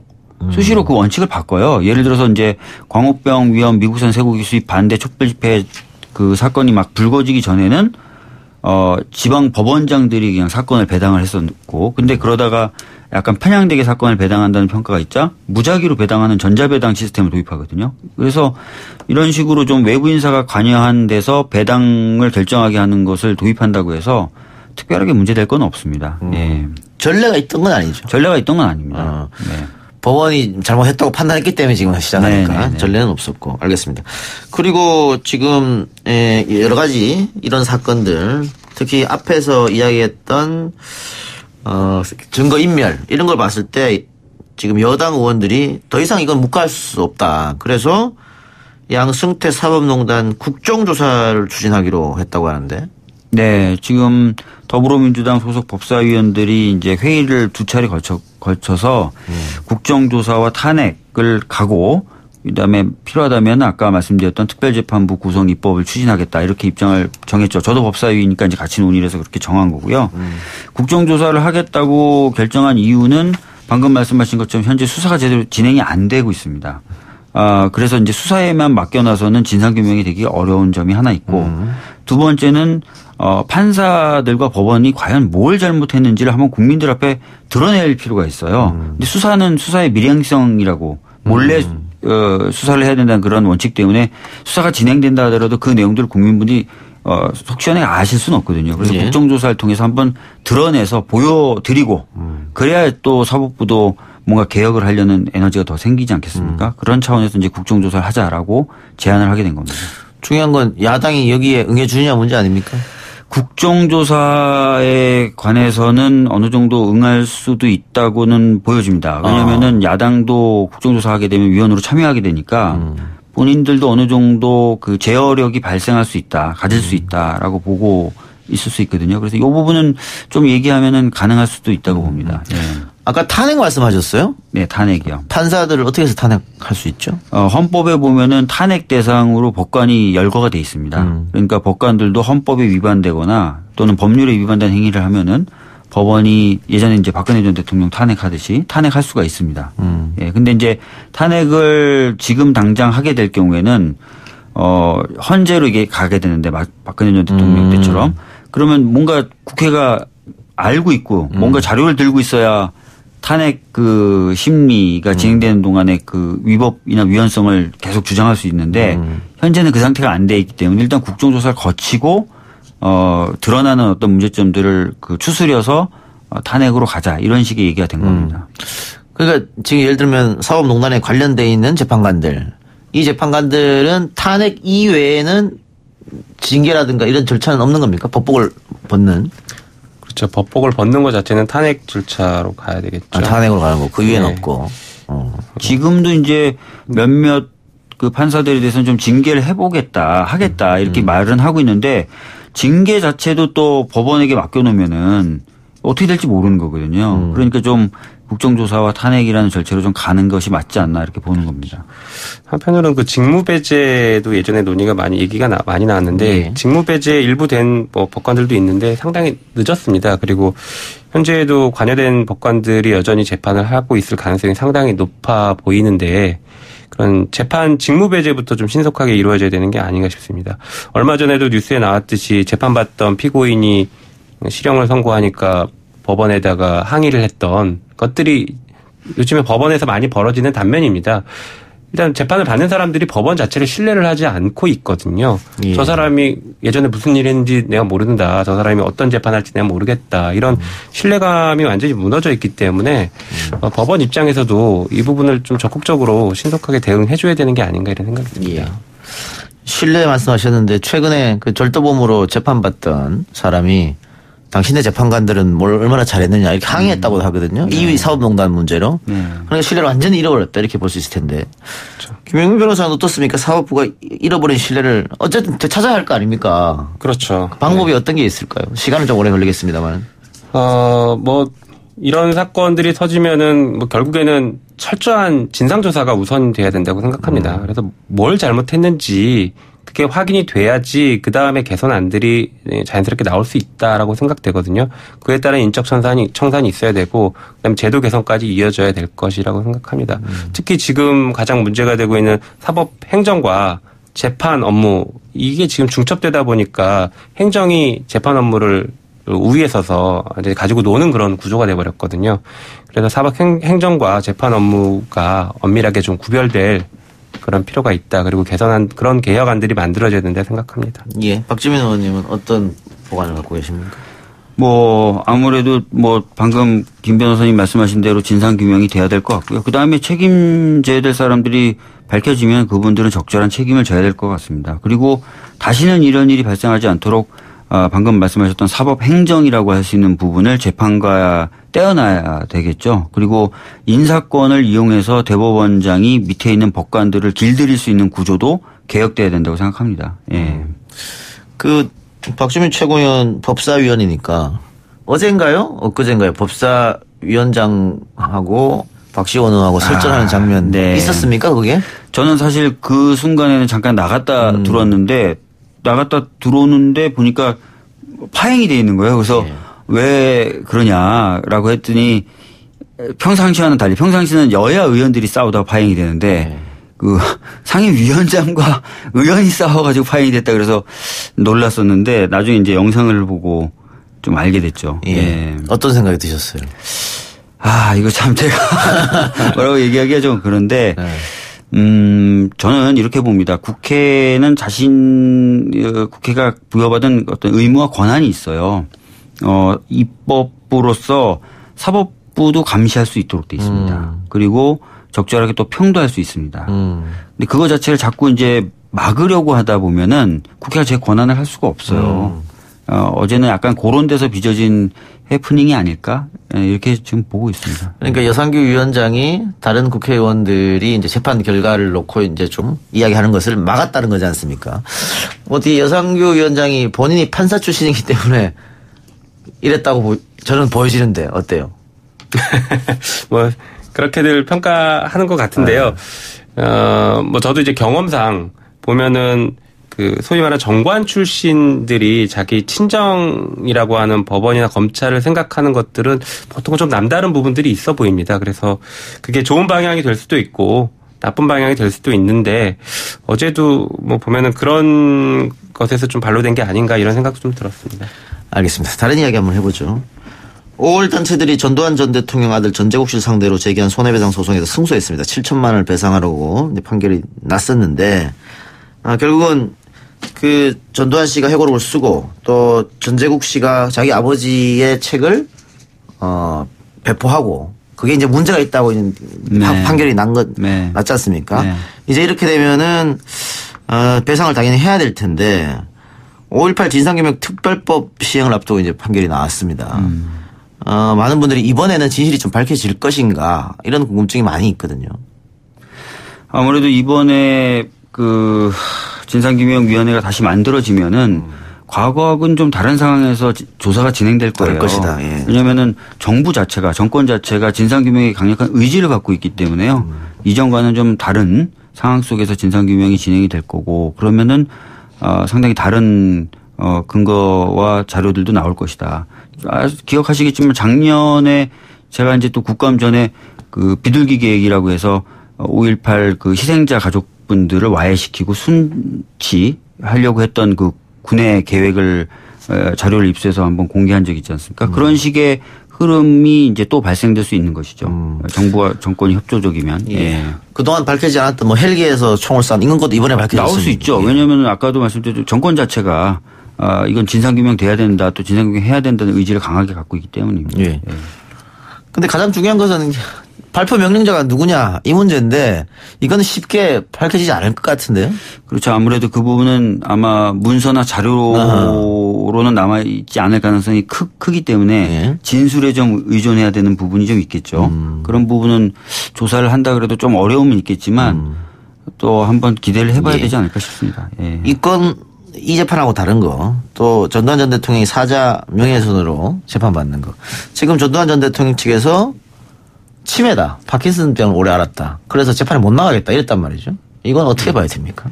그 원칙을 바꿔요. 예를 들어서 이제 광우병 위험 미국산 쇠고기 수입 반대 촛불 집회 그 사건이 막 불거지기 전에는 지방 법원장들이 그냥 사건을 배당을 했었고, 근데 그러다가 약간 편향되게 사건을 배당한다는 평가가 있자 무작위로 배당하는 전자배당 시스템을 도입하거든요. 그래서 이런 식으로 좀 외부 인사가 관여한 데서 배당을 결정하게 하는 것을 도입한다고 해서 특별하게 문제될 건 없습니다. 예. 전례가 있던 건 아니죠? 전례가 있던 건 아닙니다. 네. 법원이 잘못했다고 판단했기 때문에 지금 시작하니까 네네네. 전례는 없었고. 알겠습니다. 그리고 지금 여러 가지 이런 사건들 특히 앞에서 이야기했던 증거인멸 이런 걸 봤을 때 지금 여당 의원들이 더 이상 이건 묵과할 수 없다. 그래서 양승태 사법농단 국정조사를 추진하기로 했다고 하는데. 네, 지금 더불어민주당 소속 법사위원들이 이제 회의를 두 차례 걸쳐서 국정조사와 탄핵을 가고 그다음에 필요하다면 아까 말씀드렸던 특별재판부 구성 입법을 추진하겠다 이렇게 입장을 정했죠. 저도 법사위니까 이제 같이 논의를 해서 그렇게 정한 거고요. 국정조사를 하겠다고 결정한 이유는 방금 말씀하신 것처럼 현재 수사가 제대로 진행이 안 되고 있습니다. 그래서 이제 수사에만 맡겨놔서는 진상규명이 되기 어려운 점이 하나 있고 두 번째는 판사들과 법원이 과연 뭘 잘못했는지를 한번 국민들 앞에 드러낼 필요가 있어요. 근데 수사는 수사의 미량성이라고 몰래 수사를 해야 된다는 그런 원칙 때문에 수사가 진행된다 하더라도 그 내용들을 국민분이 속 시원하게 아실 수는 없거든요. 그래서 국정조사를 통해서 한번 드러내서 보여드리고 그래야 또 사법부도 뭔가 개혁을 하려는 에너지가 더 생기지 않겠습니까? 그런 차원에서 이제 국정조사를 하자라고 제안을 하게 된 겁니다. 중요한 건 야당이 여기에 응해주느냐 문제 아닙니까? 국정조사에 관해서는 어느 정도 응할 수도 있다고는 보여집니다. 왜냐하면은 야당도 국정조사하게 되면 위원으로 참여하게 되니까 본인들도 어느 정도 그 제어력이 발생할 수 있다, 가질 수 있다라고 보고 있을 수 있거든요. 그래서 이 부분은 좀 얘기하면은 가능할 수도 있다고 봅니다. 예. 아까 탄핵 말씀하셨어요? 네, 탄핵이요. 판사들을 어떻게 해서 탄핵할 수 있죠? 헌법에 보면은 탄핵 대상으로 법관이 열거가 돼 있습니다. 그러니까 법관들도 헌법에 위반되거나 또는 법률에 위반된 행위를 하면은 법원이 예전에 이제 박근혜 전 대통령 탄핵하듯이 탄핵할 수가 있습니다. 예. 근데 이제 탄핵을 지금 당장 하게 될 경우에는 헌재로 이게 가게 되는데 박근혜 전 대통령 때처럼 그러면 뭔가 국회가 알고 있고 뭔가 자료를 들고 있어야 탄핵 그 심리가 진행되는 동안에 그 위법이나 위헌성을 계속 주장할 수 있는데 현재는 그 상태가 안 돼 있기 때문에 일단 국정조사를 거치고 드러나는 어떤 문제점들을 그 추스려서 탄핵으로 가자 이런 식의 얘기가 된 겁니다. 그러니까 지금 예를 들면 사법농단에 관련돼 있는 재판관들 이 재판관들은 탄핵 이외에는 징계라든가 이런 절차는 없는 겁니까? 법복을 벗는. 그렇죠. 법복을 벗는 것 자체는 탄핵 절차로 가야 되겠죠. 탄핵으로 가는 거. 그 위에는 네. 없고. 지금도 이제 몇몇 그 판사들에 대해서는 좀 징계를 해보겠다, 하겠다 이렇게 말은 하고 있는데 징계 자체도 또 법원에게 맡겨놓으면은 어떻게 될지 모르는 거거든요. 그러니까 좀 국정조사와 탄핵이라는 절차로 좀 가는 것이 맞지 않나 이렇게 보는 겁니다. 한편으로는 그 직무배제도 예전에 논의가 얘기가 많이 나왔는데 네. 직무배제 일부 된 법관들도 있는데 상당히 늦었습니다. 그리고 현재에도 관여된 법관들이 여전히 재판을 하고 있을 가능성이 상당히 높아 보이는데 그런 재판 직무배제부터 좀 신속하게 이루어져야 되는 게 아닌가 싶습니다. 얼마 전에도 뉴스에 나왔듯이 재판받던 피고인이 실형을 선고하니까 법원에다가 항의를 했던 것들이 요즘에 법원에서 많이 벌어지는 단면입니다. 일단 재판을 받는 사람들이 법원 자체를 신뢰를 하지 않고 있거든요. 예. 저 사람이 예전에 무슨 일 했는지 내가 모른다. 저 사람이 어떤 재판할지 내가 모르겠다. 이런 신뢰감이 완전히 무너져 있기 때문에 법원 입장에서도 이 부분을 좀 적극적으로 신속하게 대응해 줘야 되는 게 아닌가 이런 생각이 듭니다. 예. 신뢰 말씀하셨는데 최근에 그 절도범으로 재판받던 사람이 당신의 재판관들은 뭘 얼마나 잘했느냐 이렇게 항의했다고 하거든요. 이 사법농단 문제로. 그러니까 신뢰를 완전히 잃어버렸다 이렇게 볼 수 있을 텐데. 그렇죠. 김영민 변호사는 어떻습니까? 사법부가 잃어버린 신뢰를 어쨌든 되찾아야 할 거 아닙니까? 그렇죠. 방법이 어떤 게 있을까요? 시간은 좀 오래 걸리겠습니다만. 이런 사건들이 터지면은 결국에는 철저한 진상조사가 우선돼야 된다고 생각합니다. 그래서 뭘 잘못했는지 그게 확인이 돼야지 그 다음에 개선안들이 자연스럽게 나올 수 있다라고 생각되거든요. 그에 따른 인적 청산이 있어야 되고 그다음에 제도 개선까지 이어져야 될 것이라고 생각합니다. 특히 지금 가장 문제가 되고 있는 사법 행정과 재판 업무 이게 지금 중첩되다 보니까 행정이 재판 업무를 우위에 서서 이제 가지고 노는 그런 구조가 돼버렸거든요. 그래서 사법 행정과 재판 업무가 엄밀하게 좀 구별될 그런 필요가 있다. 그리고 개선한 그런 개혁안들이 만들어져야 된다 생각합니다. 예. 박주민 의원님은 어떤 보관을 갖고 계십니까? 아무래도 방금 김 변호사님 말씀하신 대로 진상규명이 돼야 될 것 같고요. 그 다음에 책임져야 될 사람들이 밝혀지면 그분들은 적절한 책임을 져야 될 것 같습니다. 그리고 다시는 이런 일이 발생하지 않도록 방금 말씀하셨던 사법행정이라고 할 수 있는 부분을 재판과 떼어놔야 되겠죠. 그리고 인사권을 이용해서 대법원장이 밑에 있는 법관들을 길들일 수 있는 구조도 개혁돼야 된다고 생각합니다. 예. 박주민 최고위원 법사위원이니까 어젠가요? 엊그젠가요? 법사위원장하고 박시원 의원하고 설전하는 장면 네. 있었습니까? 그게? 저는 사실 그 순간에는 잠깐 나갔다 들어오는데 보니까 파행이 돼 있는 거예요. 그래서 왜 그러냐라고 했더니 평상시와는 달리 평상시는 여야 의원들이 싸우다가 파행이 되는데 그 상임위원장과 의원이 싸워가지고 파행이 됐다 그래서 놀랐었는데 나중에 이제 영상을 보고 좀 알게 됐죠. 예. 어떤 생각이 드셨어요? 이거 참 제가 뭐라고 얘기하기가 좀 그런데 저는 이렇게 봅니다. 국회는 국회가 부여받은 어떤 의무와 권한이 있어요. 입법부로서 사법 식부도 감시할 수 있도록 돼 있습니다. 그리고 적절하게 또 평도할 수 있습니다. 근데 그거 자체를 자꾸 이제 막으려고 하다 보면은 국회가 제 권한을 할 수가 없어요. 어제는 약간 그런 데서 빚어진 해프닝이 아닐까 이렇게 지금 보고 있습니다. 그러니까 여상규 위원장이 다른 국회의원들이 이제 재판 결과를 놓고 이제 좀 이야기하는 것을 막았다는 거지 않습니까? 어디 여상규 위원장이 본인이 판사 출신이기 때문에 이랬다고 저는 보여지는데 어때요? 뭐 그렇게들 평가하는 것 같은데요. 뭐 저도 이제 경험상 보면은 그 소위 말하는 정관 출신들이 자기 친정이라고 하는 법원이나 검찰을 생각하는 것들은 보통은 좀 남다른 부분들이 있어 보입니다. 그래서 그게 좋은 방향이 될 수도 있고 나쁜 방향이 될 수도 있는데 어제도 뭐 보면은 그런 것에서 좀 반로된 게 아닌가 이런 생각도 좀 들었습니다. 알겠습니다. 다른 이야기 한번 해보죠. 5월 단체들이 전두환 전 대통령 아들 전재국 씨를 상대로 제기한 손해배상 소송에서 승소했습니다. 7천만 원을 배상하라고 판결이 났었는데 결국은 그 전두환 씨가 회고록을 쓰고 또 전재국 씨가 자기 아버지의 책을 배포하고 그게 이제 문제가 있다고 판결이 났지 않습니까? 네. 이제 이렇게 되면은 배상을 당연히 해야 될 텐데 5.18 진상규명 특별법 시행을 앞두고 이제 판결이 나왔습니다. 많은 분들이 이번에는 진실이 좀 밝혀질 것인가 이런 궁금증이 많이 있거든요. 아무래도 이번에 그 진상규명위원회가 다시 만들어지면은 과거하고는 좀 다른 상황에서 조사가 진행될 거예요. 것이다. 예. 왜냐하면은 정부 자체가 정권 자체가 진상규명에 강력한 의지를 갖고 있기 때문에요. 이전과는 좀 다른 상황 속에서 진상규명이 진행이 될 거고 그러면은 상당히 다른 근거와 자료들도 나올 것이다. 기억하시겠지만 작년에 제가 이제 또 국감 전에 그 비둘기 계획이라고 해서 5.18 그 희생자 가족분들을 와해시키고 순치하려고 했던 그 군의 계획을 자료를 입수해서 한번 공개한 적이 있지 않습니까? 그런 식의 흐름이 이제 또 발생될 수 있는 것이죠. 정부와 정권이 협조적이면. 예. 그동안 밝혀지지 않았던 뭐 헬기에서 총을 쏜 이런 것도 이번에 밝혀졌습니다. 나올 수 있죠. 예. 왜냐하면 아까도 말씀드렸죠. 정권 자체가 이건 진상규명 돼야 된다 또 진상규명 해야 된다는 의지를 강하게 갖고 있기 때문입니다. 예. 근데 가장 중요한 것은 발표 명령자가 누구냐 이 문제인데 이거는 쉽게 밝혀지지 않을 것 같은데요. 그렇죠. 아무래도 그 부분은 아마 문서나 자료로는 남아있지 않을 가능성이 크기 때문에 예. 진술에 좀 의존해야 되는 부분이 좀 있겠죠. 그런 부분은 조사를 한다 그래도 좀 어려움은 있겠지만 또 한번 기대를 해봐야 되지 않을까 싶습니다. 예. 이 재판하고 다른 거 또 전두환 전 대통령이 사자 명예훼손으로 재판받는 거. 지금 전두환 전 대통령 측에서 치매다. 파킨슨병을 오래 앓았다. 그래서 재판에 못 나가겠다 이랬단 말이죠. 이건 어떻게 봐야 됩니까?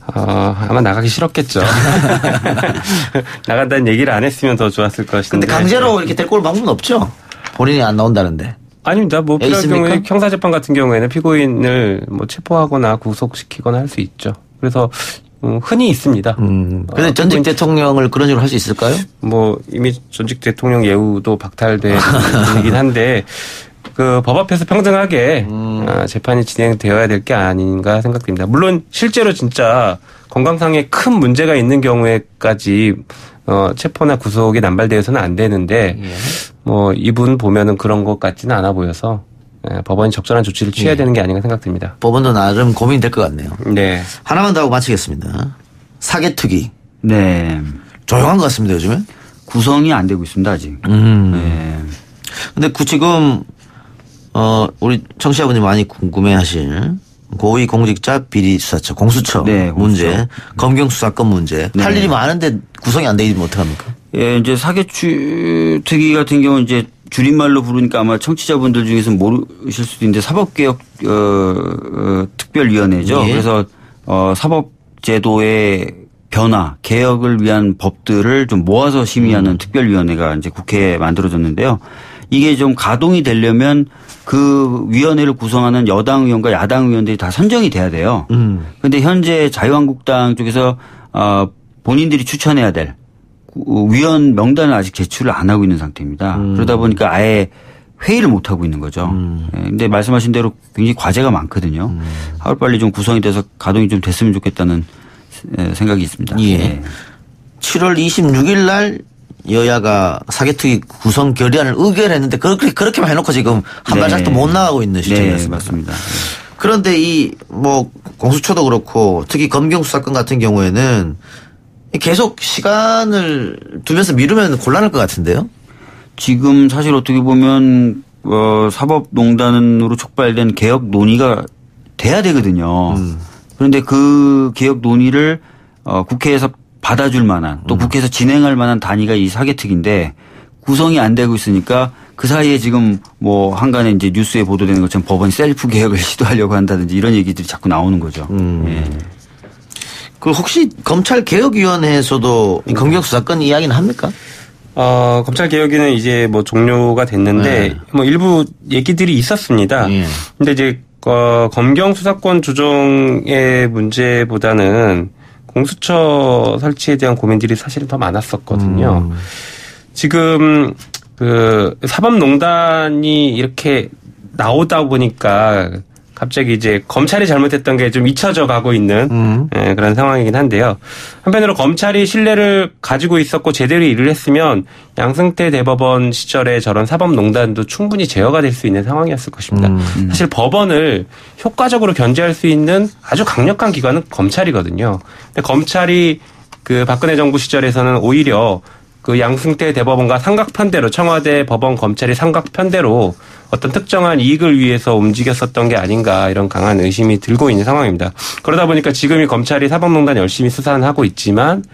아마 나가기 싫었겠죠. 나간다는 얘기를 안 했으면 더 좋았을 것인데. 근데 강제로 이렇게 데리고 올 방법은 없죠. 본인이 안 나온다는데. 아닙니다. 뭐 필요할 경우에 형사재판 같은 경우에는 피고인을 뭐 체포하거나 구속시키거나 할 수 있죠. 그래서 흔히 있습니다. 근데 전직 대통령을 그런 식으로 할 수 있을까요? 뭐 이미 전직 대통령 예우도 박탈된 분이긴 한데 그 법 앞에서 평등하게 재판이 진행되어야 될 게 아닌가 생각됩니다. 물론 실제로 진짜 건강상에 큰 문제가 있는 경우에까지 체포나 구속이 남발되어서는 안 되는데 예. 뭐 이분 보면은 그런 것 같지는 않아 보여서 법원이 적절한 조치를 취해야 되는 게 아닌가 생각됩니다. 법원도 나름 고민이 될 것 같네요. 네. 하나만 더 하고 마치겠습니다. 사개특위. 네. 조용한 것 같습니다, 요즘에. 구성이 안 되고 있습니다, 아직. 네. 근데 지금, 우리 청취자분들이 많이 궁금해 하실 고위공직자 비리수사처, 공수처 네, 문제, 검경수사권 문제. 네. 할 일이 많은데 구성이 안 돼 있으면 어떡합니까? 예, 이제 사개특위 같은 경우는 이제 줄임말로 부르니까 아마 청취자분들 중에서는 모르실 수도 있는데 사법개혁 특별위원회죠. 예. 그래서 사법제도의 변화, 개혁을 위한 법들을 좀 모아서 심의하는 특별위원회가 이제 국회에 만들어졌는데요. 이게 좀 가동이 되려면 그 위원회를 구성하는 여당 의원과 야당 의원들이 다 선정이 돼야 돼요. 그런데 현재 자유한국당 쪽에서 본인들이 추천해야 될 위원 명단을 아직 제출을 안 하고 있는 상태입니다. 그러다 보니까 아예 회의를 못 하고 있는 거죠. 근데 말씀하신 대로 굉장히 과제가 많거든요. 하루빨리 좀 구성이 돼서 가동이 좀 됐으면 좋겠다는 생각이 있습니다. 예. 7월 26일 날 여야가 사개특위 구성 결의안을 의결했는데 그렇게만 해놓고 지금 한 발짝도 못 나가고 있는 시점이었습니다. 네, 맞습니다. 그런데 공수처도 그렇고 특히 검경 수사권 같은 경우에는 계속 시간을 두면서 미루면 곤란할 것 같은데요. 지금 사실 어떻게 보면 사법농단으로 촉발된 개혁 논의가 돼야 되거든요. 그런데 그 개혁 논의를 국회에서 받아줄 만한 또 국회에서 진행할 만한 단위가 이 사개특위인데 구성이 안 되고 있으니까 그 사이에 지금 한간에 이제 뉴스에 보도되는 것처럼 법원이 셀프 개혁을 시도하려고 한다든지 이런 얘기들이 자꾸 나오는 거죠. 예. 그 혹시 검찰개혁위원회에서도 검경 수사권 이야기는 합니까? 검찰 개혁위는 이제 종료가 됐는데 일부 얘기들이 있었습니다. 근데 이제 검경 수사권 조정의 문제보다는 공수처 설치에 대한 고민들이 사실은 더 많았었거든요. 지금 사법농단이 이렇게 나오다 보니까 갑자기 이제 검찰이 잘못했던 게 좀 잊혀져 가고 있는 그런 상황이긴 한데요. 한편으로 검찰이 신뢰를 가지고 있었고 제대로 일을 했으면 양승태 대법원 시절에 저런 사법농단도 충분히 제어가 될 수 있는 상황이었을 것입니다. 사실 법원을 효과적으로 견제할 수 있는 아주 강력한 기관은 검찰이거든요. 근데 검찰이 박근혜 정부 시절에서는 오히려 양승태 대법원과 삼각편대로 청와대 법원 검찰이 삼각편대로 어떤 특정한 이익을 위해서 움직였었던 게 아닌가 이런 강한 의심이 들고 있는 상황입니다. 그러다 보니까 지금 이 검찰이 사법농단 열심히 수사는 하고 있지만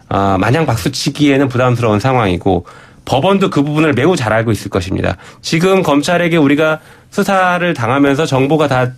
마냥 박수치기에는 부담스러운 상황이고 법원도 그 부분을 매우 잘 알고 있을 것입니다. 지금 검찰에게 우리가 수사를 당하면서 정보가 다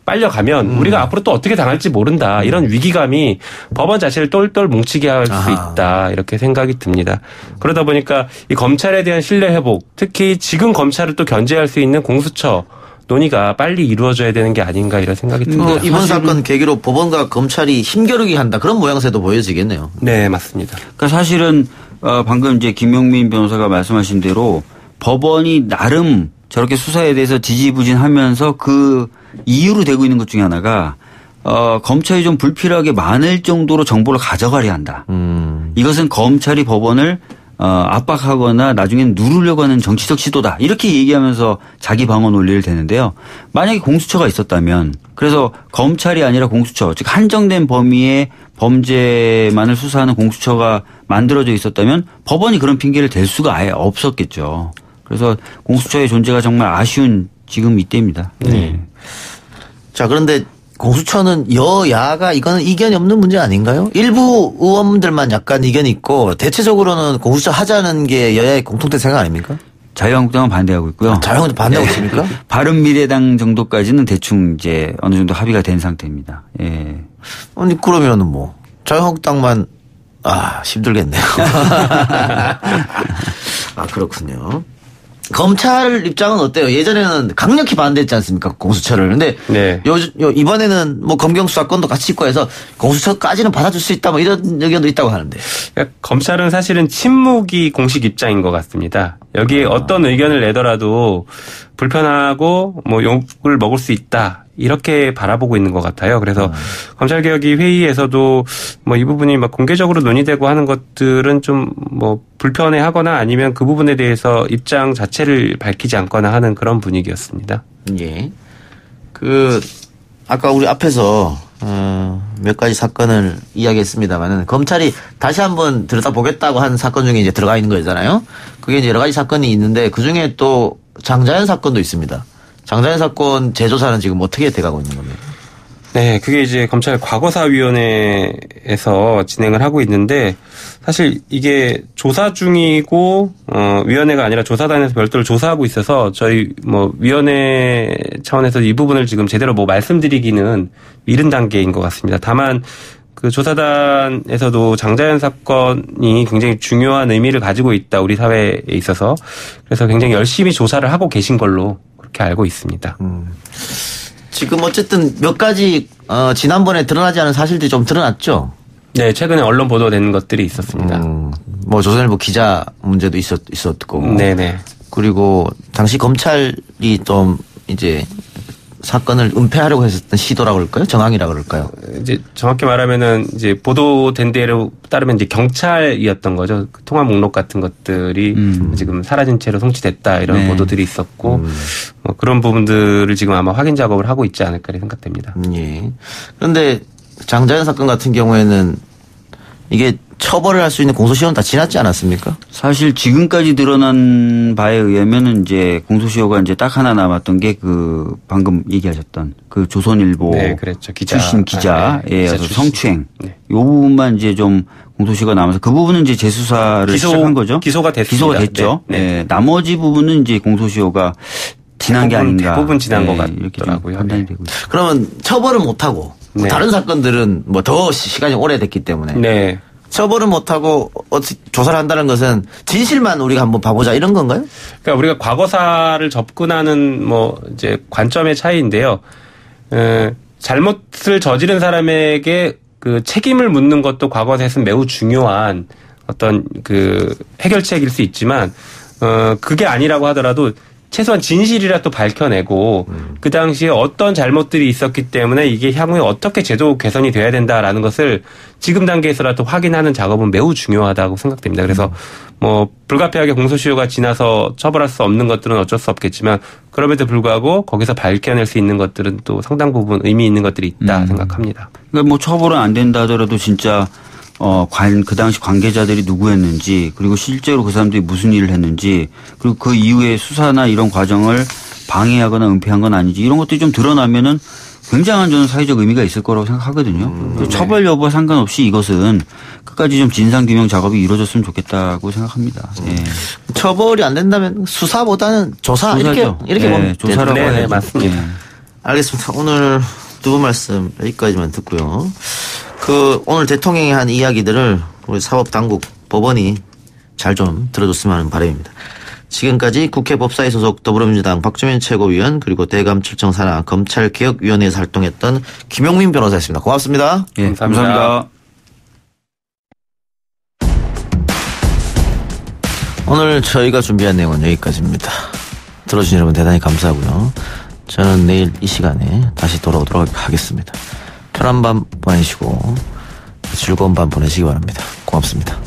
빨려가면 우리가 앞으로 또 어떻게 당할지 모른다. 이런 위기감이 법원 자체를 똘똘 뭉치게 할 수 있다. 이렇게 생각이 듭니다. 그러다 보니까 이 검찰에 대한 신뢰 회복, 특히 지금 검찰을 또 견제할 수 있는 공수처 논의가 빨리 이루어져야 되는 게 아닌가 이런 생각이 듭니다. 이번 사건 계기로 법원과 검찰이 힘겨루기 한다. 그런 모양새도 보여지겠네요. 네, 맞습니다. 그러니까 사실은 방금 이제 김용민 변호사가 말씀하신 대로 법원이 나름 저렇게 수사에 대해서 지지부진하면서 그 이유로 되고 있는 것 중에 하나가 검찰이 좀 불필요하게 많을 정도로 정보를 가져가려 한다. 이것은 검찰이 법원을 압박하거나 나중에는 누르려고 하는 정치적 시도다. 이렇게 얘기하면서 자기 방어 논리를 대는데요. 만약에 공수처가 있었다면 그래서 검찰이 아니라 공수처 즉 한정된 범위의 범죄만을 수사하는 공수처가 만들어져 있었다면 법원이 그런 핑계를 댈 수가 아예 없었겠죠. 그래서 공수처의 존재가 정말 아쉬운 지금 이때입니다. 네. 자, 그런데 공수처는 여야가 이거는 이견이 없는 문제 아닌가요? 일부 의원들만 약간 이견이 있고 대체적으로는 공수처 하자는 게 여야의 공통된 생각 아닙니까? 자유한국당은 반대하고 있고요. 자유한국당 반대하고 있습니까? 바른미래당 정도까지는 대충 이제 어느 정도 합의가 된 상태입니다. 예. 아니 그러면은 자유한국당만 힘들겠네요. 그렇군요. 검찰 입장은 어때요? 예전에는 강력히 반대했지 않습니까? 공수처를. 근데 네. 이번에는 검경 수사권도 같이 있고 해서 공수처까지는 받아줄 수 있다 이런 의견도 있다고 하는데. 그러니까 검찰은 사실은 침묵이 공식 입장인 것 같습니다. 여기에 어떤 의견을 내더라도 불편하고 욕을 먹을 수 있다. 이렇게 바라보고 있는 것 같아요. 그래서 검찰개혁위 회의에서도 이 부분이 공개적으로 논의되고 하는 것들은 좀 불편해하거나 아니면 그 부분에 대해서 입장 자체를 밝히지 않거나 하는 그런 분위기였습니다. 예. 아까 우리 앞에서 몇 가지 사건을 이야기했습니다만은 검찰이 다시 한번 들여다보겠다고 한 사건 중에 이제 들어가 있는 거잖아요. 그게 이제 여러 가지 사건이 있는데 그 중에 또 장자연 사건도 있습니다. 장자연 사건 재조사는 지금 어떻게 돼가고 있는 겁니까? 네, 그게 이제 검찰 과거사위원회에서 진행을 하고 있는데 사실 이게 조사 중이고 위원회가 아니라 조사단에서 별도로 조사하고 있어서 저희 위원회 차원에서 이 부분을 지금 제대로 말씀드리기는 이른 단계인 것 같습니다. 다만 그 조사단에서도 장자연 사건이 굉장히 중요한 의미를 가지고 있다 우리 사회에 있어서 그래서 굉장히 열심히 조사를 하고 계신 걸로 그렇게 알고 있습니다. 지금 어쨌든 몇 가지 지난번에 드러나지 않은 사실들이 좀 드러났죠? 네, 최근에 언론 보도된 것들이 있었습니다. 조선일보 기자 문제도 있었고. 네네. 그리고 당시 검찰이 좀 이제 사건을 은폐하려고 했었던 시도라고 그럴까요? 정황이라고 그럴까요? 이제 정확히 말하면은 이제 보도된 데로 따르면 이제 경찰이었던 거죠. 통화 목록 같은 것들이 지금 사라진 채로 송치됐다 이런 네. 보도들이 있었고 그런 부분들을 지금 아마 확인 작업을 하고 있지 않을까 생각됩니다. 예. 그런데 장자연 사건 같은 경우에는 이게 처벌을 할 수 있는 공소시효는 다 지났지 않았습니까? 사실 지금까지 드러난 바에 의하면은 이제 공소시효가 이제 딱 하나 남았던 게 그 방금 얘기하셨던 그 조선일보 네, 그랬죠. 기자. 출신 기자의 기자 출신. 성추행 네. 이 부분만 이제 좀 공소시효가 남아서 그 부분은 이제 재수사를 시작한 거죠. 기소가 됐습니다. 기소가 됐죠. 네. 네. 나머지 부분은 이제 공소시효가 지난 게 아닌가. 대부분 지난 것 이렇게 같더라고요. 판단이 네. 되고 있습니다. 그러면 처벌을 못하고 네. 다른 사건들은 뭐 더 시간이 오래됐기 때문에 네. 처벌을 못하고 조사를 한다는 것은 진실만 우리가 한번 봐보자 이런 건가요? 그러니까 우리가 과거사를 접근하는 뭐 이제 관점의 차이인데요. 잘못을 저지른 사람에게 그 책임을 묻는 것도 과거사에서는 매우 중요한 어떤 그 해결책일 수 있지만 그게 아니라고 하더라도 최소한 진실이라도 밝혀내고 그 당시에 어떤 잘못들이 있었기 때문에 이게 향후에 어떻게 제도 개선이 돼야 된다라는 것을 지금 단계에서라도 확인하는 작업은 매우 중요하다고 생각됩니다. 그래서 뭐 불가피하게 공소시효가 지나서 처벌할 수 없는 것들은 어쩔 수 없겠지만 그럼에도 불구하고 거기서 밝혀낼 수 있는 것들은 또 상당 부분 의미 있는 것들이 있다 생각합니다. 그러니까 뭐 처벌은 안 된다 하더라도 진짜 그 당시 관계자들이 누구였는지 그리고 실제로 그 사람들이 무슨 일을 했는지 그리고 그 이후에 수사나 이런 과정을 방해하거나 은폐한 건 아닌지 이런 것들이 좀 드러나면은 굉장한 저는 사회적 의미가 있을 거라고 생각하거든요. 네. 처벌 여부와 상관없이 이것은 끝까지 좀 진상규명 작업이 이루어졌으면 좋겠다고 생각합니다. 예. 처벌이 안 된다면 수사보다는 조사 조사죠. 이렇게 보면 예, 조사라고 네, 해야죠. 네, 맞습니다. 예. 알겠습니다. 오늘 두 분 말씀 여기까지만 듣고요. 오늘 대통령이 한 이야기들을 우리 사법당국 법원이 잘 좀 들어줬으면 하는 바람입니다. 지금까지 국회 법사위 소속 더불어민주당 박주민 최고위원 그리고 대검 출정 산하 검찰개혁위원회에서 활동했던 김용민 변호사였습니다. 고맙습니다. 예, 감사합니다. 오늘 저희가 준비한 내용은 여기까지입니다. 들어주신 여러분 대단히 감사하고요. 저는 내일 이 시간에 다시 돌아오도록 하겠습니다. 편한 밤 보내시고 즐거운 밤 보내시기 바랍니다. 고맙습니다.